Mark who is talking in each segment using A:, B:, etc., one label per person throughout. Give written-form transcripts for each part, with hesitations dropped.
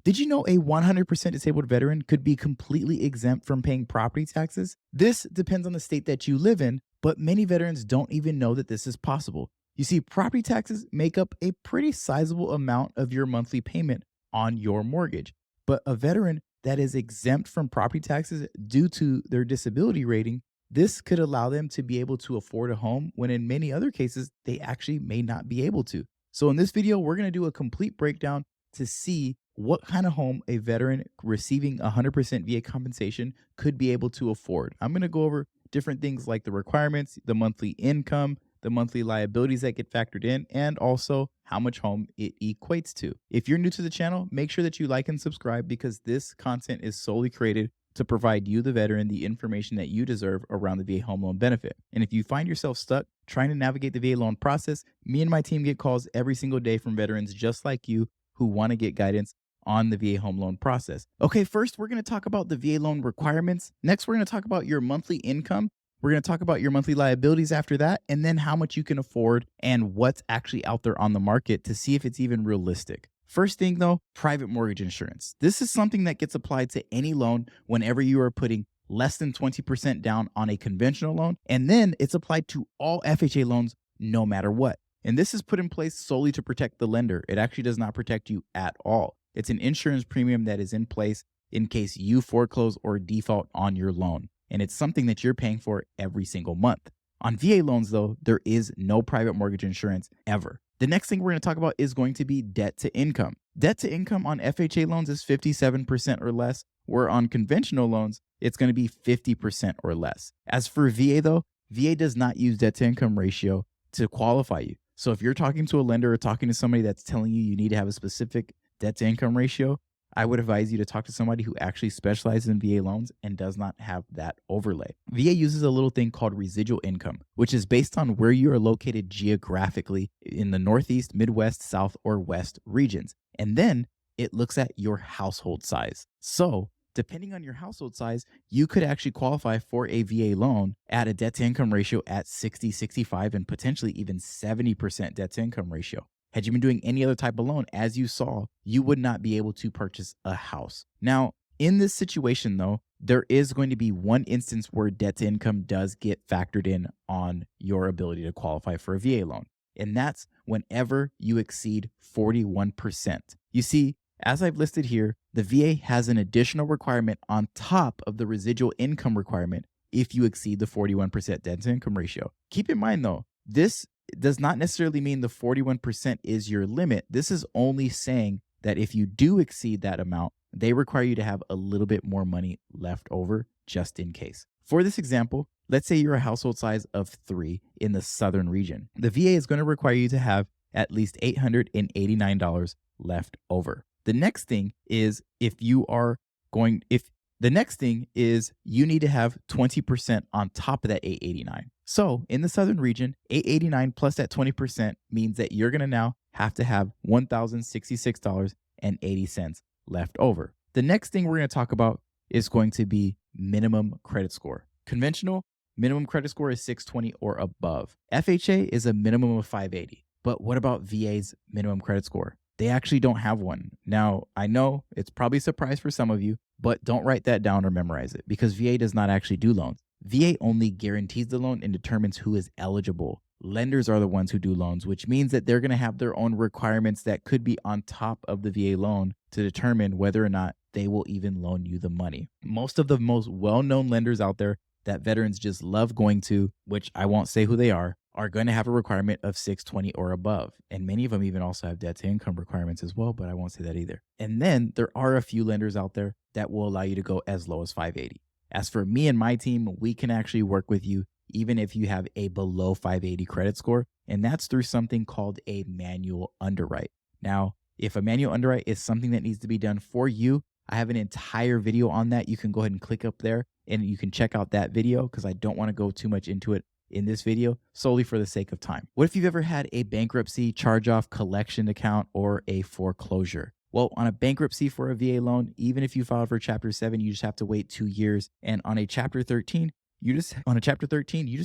A: Did you know a 100% disabled veteran could be completely exempt from paying property taxes? This depends on the state that you live in, but many veterans don't even know that this is possible. You see, property taxes make up a pretty sizable amount of your monthly payment on your mortgage. But a veteran that is exempt from property taxes due to their disability rating, this could allow them to be able to afford a home when in many other cases, they actually may not be able to. So in this video, we're going to do a complete breakdown to see what kind of home a veteran receiving 100% VA compensation could be able to afford. I'm going to go over different things like the requirements, the monthly income, the monthly liabilities that get factored in, and also how much home it equates to. If you're new to the channel, make sure that you like and subscribe because this content is solely created to provide you, the veteran, the information that you deserve around the VA home loan benefit. And if you find yourself stuck trying to navigate the VA loan process, me and my team get calls every single day from veterans just like you who want to get guidance on the VA home loan process. Okay, first we're going to talk about the VA loan requirements. Next, we're going to talk about your monthly income. We're going to talk about your monthly liabilities after that, and then how much you can afford and what's actually out there on the market to see if it's even realistic. First thing though, private mortgage insurance. This is something that gets applied to any loan whenever you are putting less than 20% down on a conventional loan, and then it's applied to all FHA loans no matter what. And this is put in place solely to protect the lender. It actually does not protect you at all. It's an insurance premium that is in place in case you foreclose or default on your loan. And it's something that you're paying for every single month. On VA loans, though, there is no private mortgage insurance ever. The next thing we're going to talk about is going to be debt to income. Debt to income on FHA loans is 57% or less, where on conventional loans, it's going to be 50% or less. As for VA, though, VA does not use debt to income ratio to qualify you. So if you're talking to a lender or talking to somebody that's telling you you need to have a specific debt to income ratio, I would advise you to talk to somebody who actually specializes in VA loans and does not have that overlay. VA uses a little thing called residual income, which is based on where you are located geographically in the Northeast, Midwest, South, or West regions. And then it looks at your household size. So depending on your household size, you could actually qualify for a VA loan at a debt to income ratio at 60, 65, and potentially even 70% debt to income ratio. Had you been doing any other type of loan, as you saw, you would not be able to purchase a house. Now, in this situation, though, there is going to be one instance where debt to income does get factored in on your ability to qualify for a VA loan. And that's whenever you exceed 41%. You see, as I've listed here, the VA has an additional requirement on top of the residual income requirement if you exceed the 41% debt to income ratio. Keep in mind, though, this does not necessarily mean the 41% is your limit. This is only saying that if you do exceed that amount, they require you to have a little bit more money left over just in case. For this example, let's say you're a household size of 3 in the southern region. The VA is going to require you to have at least $889 left over. The next thing is you need to have 20% on top of that 889. So in the southern region, 889 plus that 20% means that you're going to now have to have $1,066.80 left over. The next thing we're going to talk about is going to be minimum credit score. Conventional minimum credit score is 620 or above. FHA is a minimum of 580. But what about VA's minimum credit score? They actually don't have one. Now, I know it's probably a surprise for some of you, but don't write that down or memorize it because VA does not actually do loans. VA only guarantees the loan and determines who is eligible. Lenders are the ones who do loans, which means that they're going to have their own requirements that could be on top of the VA loan to determine whether or not they will even loan you the money. Most of the most well-known lenders out there that veterans just love going to, which I won't say who they are going to have a requirement of 620 or above. And many of them even also have debt to income requirements as well, but I won't say that either. And then there are a few lenders out there that will allow you to go as low as 580. As for me and my team, we can actually work with you even if you have a below 580 credit score, and that's through something called a manual underwrite. Now, if a manual underwrite is something that needs to be done for you, I have an entire video on that. You can go ahead and click up there and you can check out that video because I don't want to go too much into it in this video solely for the sake of time. What if you've ever had a bankruptcy, charge-off, collection account, or a foreclosure? Well, on a bankruptcy for a VA loan, even if you filed for Chapter 7, you just have to wait 2 years. And on a Chapter 13, you just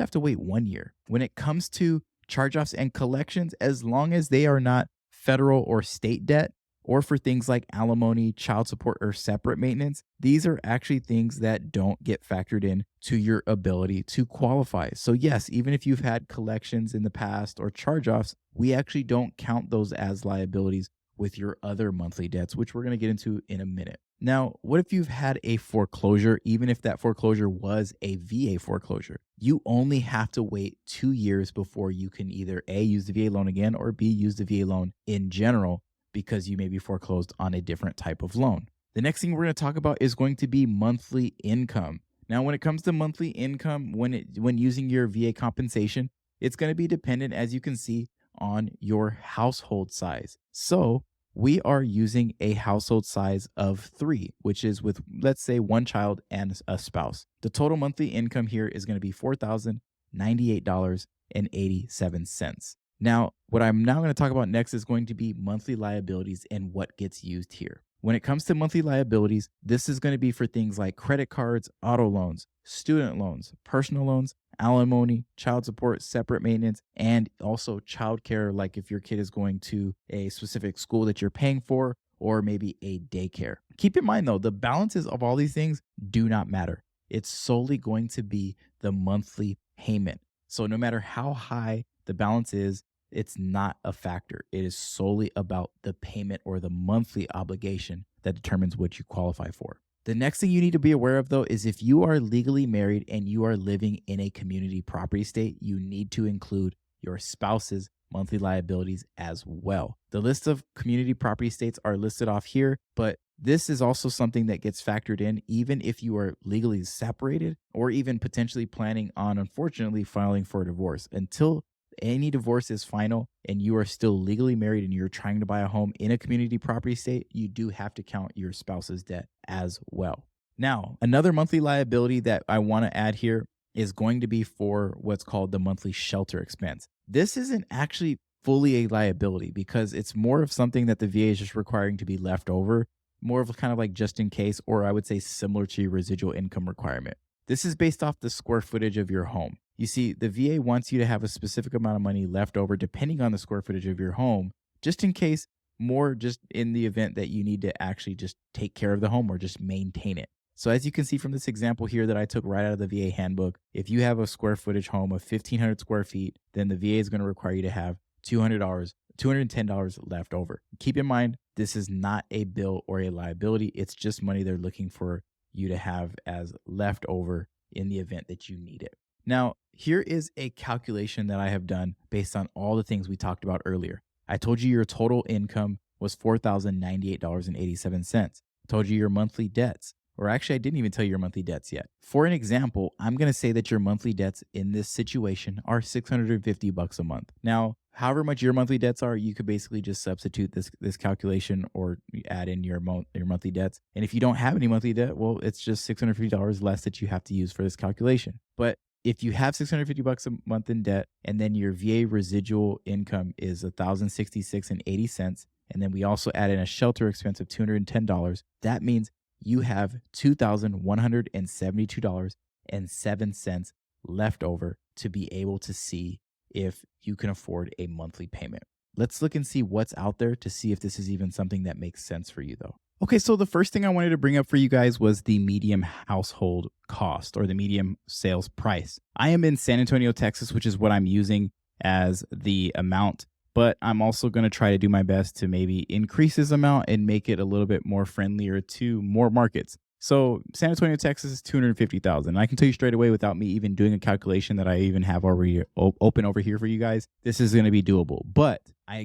A: have to wait 1 year. When it comes to charge-offs and collections, as long as they are not federal or state debt, or for things like alimony, child support, or separate maintenance, these are actually things that don't get factored in to your ability to qualify. So yes, even if you've had collections in the past or charge-offs, we actually don't count those as liabilities with your other monthly debts, which we're going to get into in a minute. Now, what if you've had a foreclosure, even if that foreclosure was a VA foreclosure? You only have to wait 2 years before you can either A, use the VA loan again, or B, use the VA loan in general because you may be foreclosed on a different type of loan. The next thing we're going to talk about is going to be monthly income. Now, when it comes to monthly income, when using your VA compensation, it's going to be dependent, as you can see, on your household size. So we are using a household size of 3, which is with, let's say, one child and a spouse. The total monthly income here is going to be $4,098.87. Now, what I'm now going to talk about next is going to be monthly liabilities and what gets used here. When it comes to monthly liabilities, this is going to be for things like credit cards, auto loans, student loans, personal loans, alimony, child support, separate maintenance, and also childcare, like if your kid is going to a specific school that you're paying for, or maybe a daycare. Keep in mind though, the balances of all these things do not matter. It's solely going to be the monthly payment. So no matter how high the balance is, it's not a factor. It is solely about the payment or the monthly obligation that determines what you qualify for. The next thing you need to be aware of, though, is if you are legally married and you are living in a community property state, you need to include your spouse's monthly liabilities as well. The list of community property states are listed off here, but this is also something that gets factored in even if you are legally separated or even potentially planning on, unfortunately, filing for a divorce. Until any divorce is final and you are still legally married and you're trying to buy a home in a community property state, you do have to count your spouse's debt as well. Now, another monthly liability that I want to add here is going to be for what's called the monthly shelter expense. This isn't actually fully a liability because it's more of something that the VA is just requiring to be left over, more of a kind of like just in case, or I would say similar to your residual income requirement. This is based off the square footage of your home. You see, the VA wants you to have a specific amount of money left over depending on the square footage of your home, just in case, more just in the event that you need to actually just take care of the home or just maintain it. So as you can see from this example here that I took right out of the VA handbook, if you have a square footage home of 1,500 square feet, then the VA is going to require you to have $210 left over. Keep in mind, this is not a bill or a liability. It's just money they're looking for you to have as leftover in the event that you need it. Now, here is a calculation that I have done based on all the things we talked about earlier. I told you your total income was $4,098.87. I told you your monthly debts, or actually I didn't even tell you your monthly debts yet. For an example, I'm going to say that your monthly debts in this situation are $650 a month. Now, however much your monthly debts are, you could basically just substitute this calculation or add in your monthly debts. And if you don't have any monthly debt, well, it's just $650 less that you have to use for this calculation. But if you have $650 a month in debt, and then your VA residual income is $1,066.80, and then we also add in a shelter expense of $210, that means you have $2,172.07 left over to be able to see if you can afford a monthly payment. Let's look and see what's out there to see if this is even something that makes sense for you, though. Okay, so the first thing I wanted to bring up for you guys was the medium household cost or the medium sales price. I am in San Antonio, Texas, which is what I'm using as the amount, but I'm also going to try to do my best to maybe increase this amount and make it a little bit more friendlier to more markets. So San Antonio, Texas is $250,000. I can tell you straight away without me even doing a calculation that I even have already open over here for you guys, this is going to be doable. But I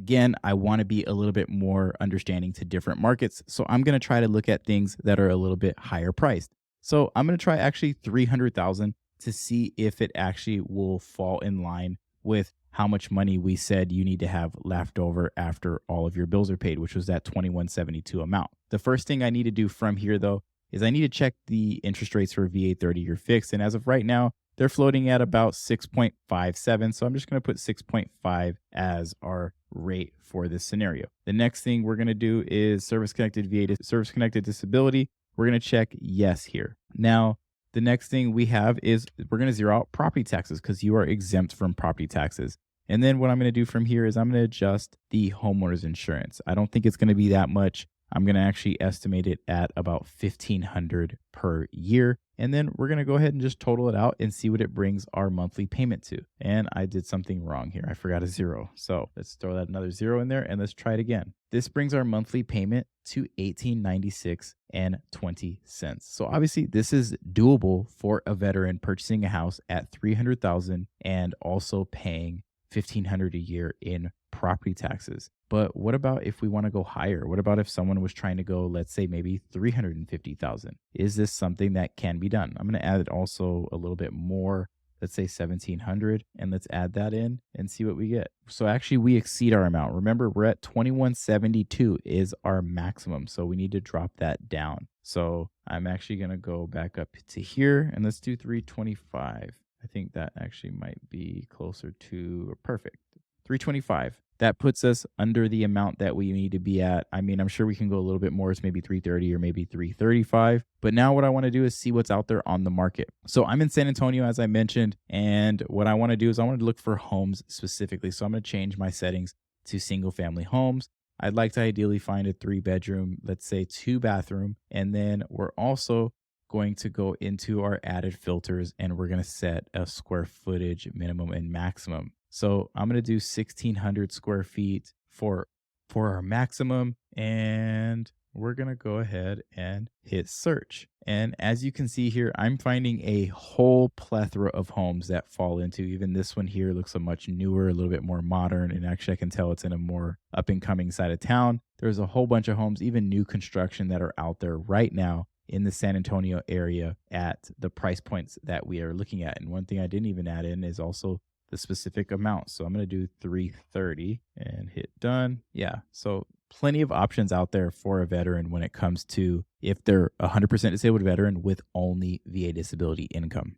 A: want to be a little bit more understanding to different markets. So I'm going to try to look at things that are a little bit higher priced. So I'm going to try actually $300,000 to see if it actually will fall in line with how much money we said you need to have left over after all of your bills are paid, which was that $2,172 amount. The first thing I need to do from here, though, is I need to check the interest rates for VA 30-year fixed. And as of right now, they're floating at about 6.57. So I'm just going to put 6.5 as our rate for this scenario. The next thing we're going to do is service-connected VA to service-connected disability. We're going to check yes here. Now, the next thing we have is we're going to zero out property taxes because you are exempt from property taxes. And then what I'm going to do from here is I'm going to adjust the homeowner's insurance. I don't think it's going to be that much. I'm going to actually estimate it at about 1500 per year. And then we're going to go ahead and just total it out and see what it brings our monthly payment to. And I did something wrong here. I forgot a zero. So let's throw that another zero in there and let's try it again. This brings our monthly payment to $1896.20. So obviously this is doable for a veteran purchasing a house at 300,000 and also paying 1500 a year in property taxes. But what about if we want to go higher? What about if someone was trying to go, let's say maybe 350,000? Is this something that can be done? I'm going to add it also a little bit more. Let's say 1700 and let's add that in and see what we get. So actually we exceed our amount. Remember, we're at 2172 is our maximum. So we need to drop that down. So I'm actually going to go back up to here and let's do 325. I think that actually might be closer to perfect. 325. That puts us under the amount that we need to be at. I mean, I'm sure we can go a little bit more. It's maybe 330 or maybe 335. But now what I want to do is see what's out there on the market. So I'm in San Antonio, as I mentioned. And what I want to do is I want to look for homes specifically. So I'm going to change my settings to single family homes. I'd like to ideally find a 3-bedroom, let's say 2-bathroom. And then we're also going to go into our added filters and we're going to set a square footage minimum and maximum. So I'm going to do 1600 square feet for our maximum, and we're going to go ahead and hit search. And as you can see here, I'm finding a whole plethora of homes that fall into. Even this one here looks a much newer, a little bit more modern, and actually I can tell it's in a more up and coming side of town. There's a whole bunch of homes, even new construction, that are out there right now in the San Antonio area at the price points that we are looking at. And one thing I didn't even add in is also the specific amount. So I'm going to do 330 and hit done. Yeah. So plenty of options out there for a veteran when it comes to if they're 100% disabled veteran with only VA disability income.